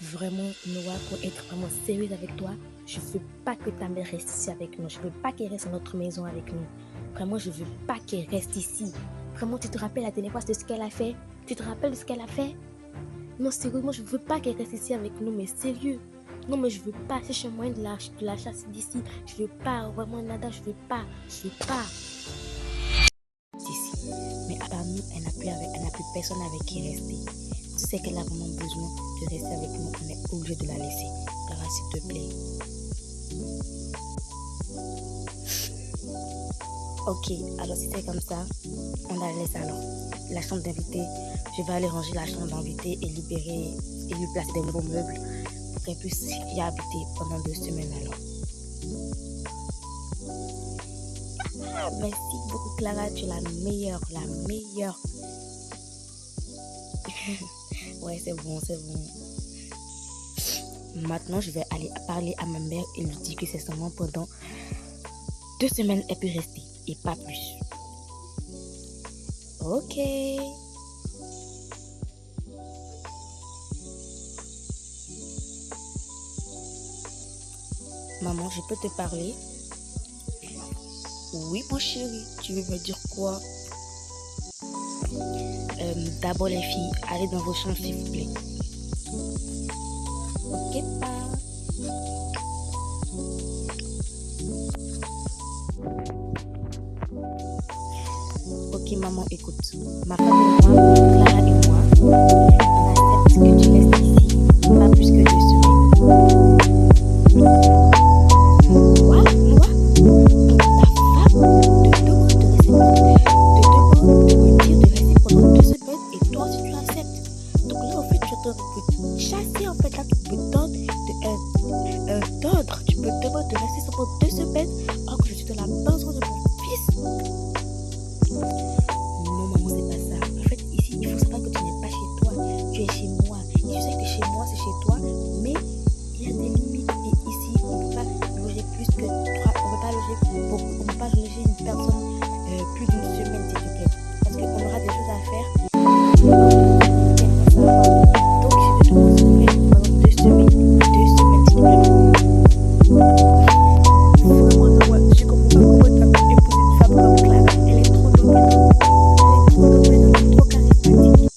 Vraiment, Noah, pour être vraiment sérieuse avec toi, je veux pas que ta mère reste ici avec nous. Je veux pas qu'elle reste dans notre maison avec nous. Vraiment, je veux pas qu'elle reste ici. Vraiment, tu te rappelles la dernière fois de ce qu'elle a fait? Tu te rappelles de ce qu'elle a fait? Non, sérieusement, je veux pas qu'elle reste ici avec nous, mais sérieux. Non, mais je veux pas. Si j'ai moyen de la chasser d'ici, je veux pas. Vraiment, nada, je veux pas. Je veux pas. Ici. Mais à part nous, elle n'a plus personne avec qui rester. Tu sais qu'elle a vraiment besoin de rester avec nous. On est obligé de la laisser. Clara, s'il te plaît. Ok, alors si c'est comme ça, on la laisse alors. La chambre d'invité, je vais aller ranger la chambre d'invité et lui placer des nouveaux meubles pour qu'elle puisse y habiter pendant 2 semaines alors. Ah, merci beaucoup Clara, tu es la meilleure, la meilleure. Ouais, c'est bon, c'est bon. Maintenant, je vais aller parler à ma mère et lui dire que c'est seulement pendant 2 semaines elle peut rester et pas plus. Ok. Maman, je peux te parler? Oui, mon chéri, tu veux me dire quoi? D'abord les filles, allez dans vos chambres s'il vous plaît. Ok, pas. Ok, maman, écoute. Ma femme et moi, Clara et moi, on accepte que tu restes ici, pas plus que 2 semaines. Quoi? Moi? Ta femme te demande de rester te demande de me dire de rester pendant 2 semaines et toi aussi tu acceptes. Donc là, en fait, tu es en train de me chasser, en fait, là, tu peux tendre tu peux te demander de rester seulement 2 semaines alors que je suis dans la maison de mon fils. Non, maman, c'est pas ça. En fait, ici, il faut savoir que tu n'es pas chez toi, tu es chez moi. Et tu sais que chez moi, c'est chez toi, mais il y a des limites. Et ici, on ne peut pas loger plus que 3, on ne peut pas loger beaucoup, on ne peut pas loger une personne plus d'une semaine, s'il te plaît. Parce qu'on aura des choses à faire. Donc, je te demande, s'il te plaît, pendant 2 semaines. 2 semaines, s'il te plaît. Vraiment, Noah, je comprends pas comment tu as pu épouser une femme comme Clara. Elle est trop dominante. Elle est trop charismatique.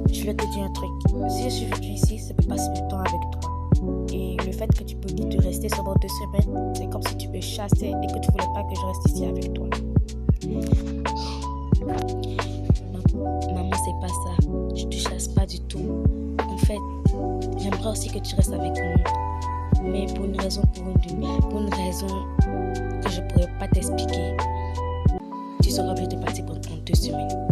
Je vais te dire un truc. Si je suis venue ici, c'est pour passer du temps avec toi. Et le fait que tu peux dire de rester seulement 2 semaines, c'est comme si tu me chassais et que tu voulais pas que je reste ici avec toi. Non, maman, c'est pas ça. Je te chasse pas du tout. En fait, j'aimerais aussi que tu restes avec nous. Mais pour une raison que je pourrais pas t'expliquer, tu seras obligé de partir pendant 2 semaines.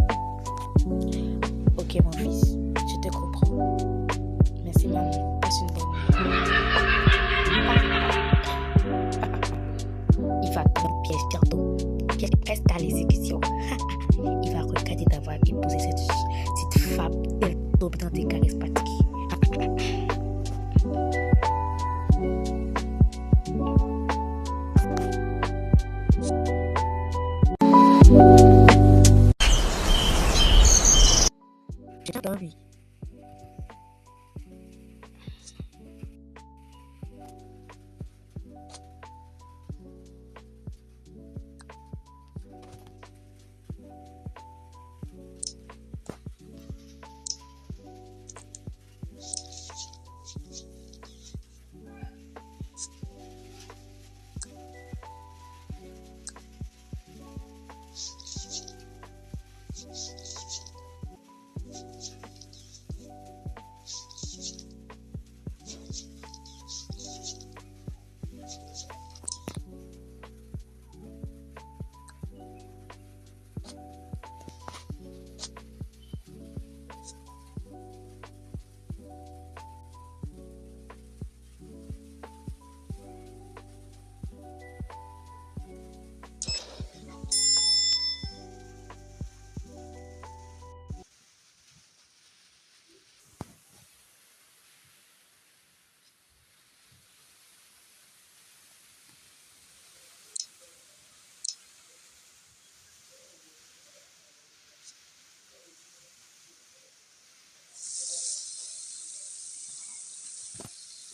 Ok, mon fils, je te comprends. Merci, maman. Passe une bonne nuit. Il va prendre piège carton. Piège reste à l'exécution. Il va regretter d'avoir épousé cette femme dominante et charismatique. Je t'adore, oui.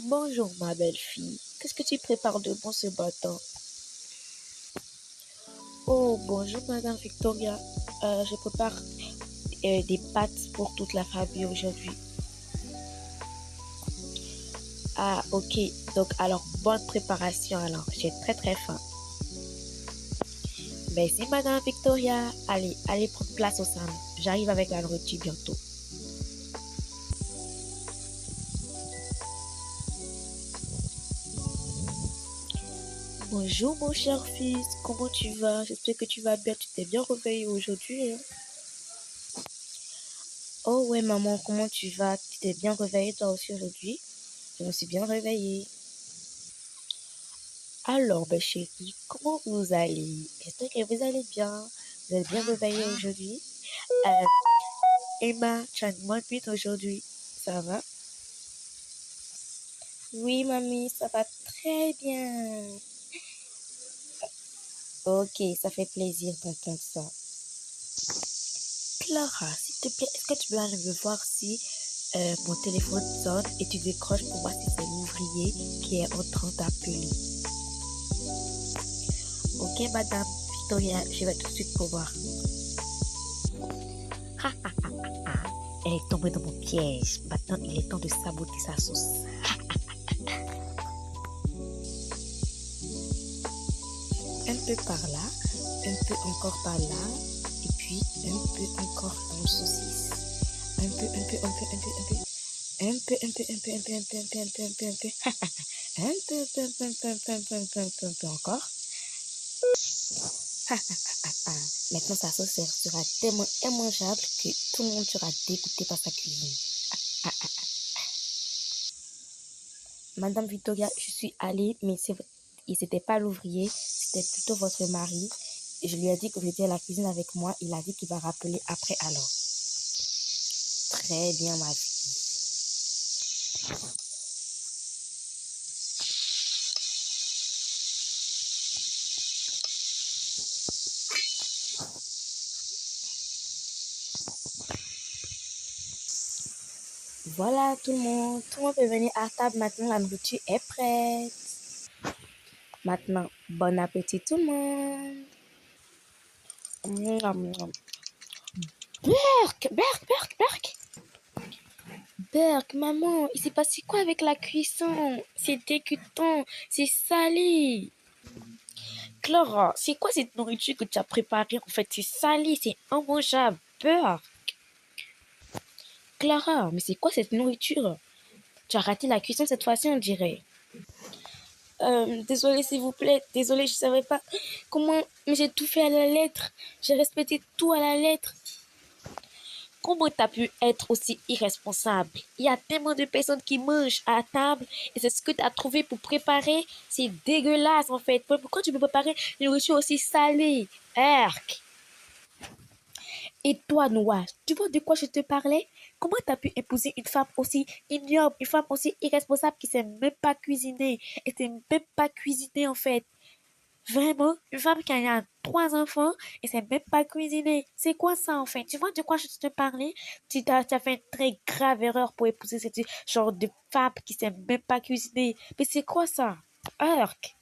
Bonjour ma belle fille, qu'est-ce que tu prépares de bon ce matin? Oh, bonjour Madame Victoria. Je prépare des pâtes pour toute la famille aujourd'hui. Ah, ok. Donc, alors, bonne préparation alors. J'ai très très faim. Merci Madame Victoria. Allez, allez prendre place au salon. J'arrive avec la nourriture bientôt. Bonjour mon cher fils, comment tu vas? J'espère que tu vas bien. Tu t'es bien réveillé aujourd'hui, hein? Oh ouais maman, comment tu vas? Tu t'es bien réveillée toi aussi aujourd'hui? Je me suis bien réveillée. Alors, ma chérie, comment vous allez? J'espère que vous allez bien. Vous êtes bien réveillée aujourd'hui? Euh, Emma, tu as une bonne nuit aujourd'hui. Ça va? Oui, mamie, ça va très bien. Ok, ça fait plaisir d'entendre ça. Clara, s'il te plaît, est-ce que tu peux aller me voir si mon téléphone sonne et tu décroches pour voir si c'est l'ouvrier qui est en train d'appeler? Ok, madame Victoria, je vais tout de suite pouvoir. Elle est tombée dans mon piège. Maintenant, il est temps de saboter sa sauce. Un peu par là, un peu encore par là, et puis un peu encore dans le saucisse. Un peu, un peu, un peu, un peu, un peu. Un peu, un peu, un peu, un peu, un peu, un peu, un peu, un peu, un peu. Un peu, un peu, un peu, un peu, un peu, un peu, un peu, un peu, un peu encore. Maintenant, sa sauce sera tellement immangeable que tout le monde sera dégoûté par sa cuisine. Madame Victoria, je suis allée, mais c'était pas l'ouvrier, c'était plutôt votre mari. Et je lui ai dit que vous étiez à la cuisine avec moi. Il a dit qu'il va rappeler après alors. Très bien, ma fille. Voilà tout le monde. Tout le monde peut venir à table maintenant. La nourriture est prête. Maintenant, bon appétit tout le monde. Berk, Berk, Berk, Berk. Berk, maman, il s'est passé quoi avec la cuisson? C'est dégoûtant, c'est salé. Clara, c'est quoi cette nourriture que tu as préparée? En fait, c'est salé, c'est immangeable. Berk. Clara, mais c'est quoi cette nourriture? Tu as raté la cuisson cette fois-ci, on dirait. Désolée, s'il vous plaît. Désolée, je savais pas comment. Mais j'ai tout fait à la lettre. J'ai respecté tout à la lettre. Comment t'as pu être aussi irresponsable? Il y a tellement de personnes qui mangent à table et c'est ce que tu as trouvé pour préparer. C'est dégueulasse en fait. Pourquoi tu peux préparer une nourriture aussi salée? Erk! Et toi, Noah, tu vois de quoi je te parlais? Comment t'as pu épouser une femme aussi ignoble, une femme aussi irresponsable qui sait même pas cuisiner? Et sait même pas cuisiner en fait. Vraiment, une femme qui a 3 enfants et sait même pas cuisiner. C'est quoi ça en fait? Tu vois de quoi je te parlais? Tu as fait une très grave erreur pour épouser ce genre de femme qui sait même pas cuisiner. Mais c'est quoi ça? Urk.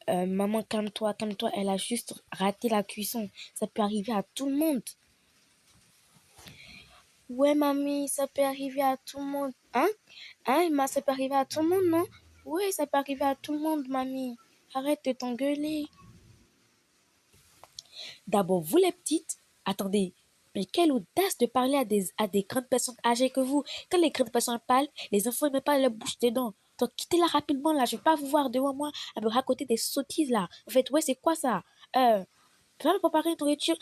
Maman, calme-toi, calme-toi. Elle a juste raté la cuisson. Ça peut arriver à tout le monde. Ouais, mamie, ça peut arriver à tout le monde. Hein? Hein, Emma, ça peut arriver à tout le monde, non? Oui, ça peut arriver à tout le monde, mamie. Arrête de t'engueuler. D'abord, vous les petites, attendez, mais quelle audace de parler à des grandes personnes âgées que vous. Quand les grandes personnes parlent, les enfants ne mettent pas leur bouche dedans. Donc, quittez-la rapidement, là. Je ne vais pas vous voir devant moi à me raconter des sottises, là. En fait, ouais, c'est quoi ça? Tu vas me préparer une nourriture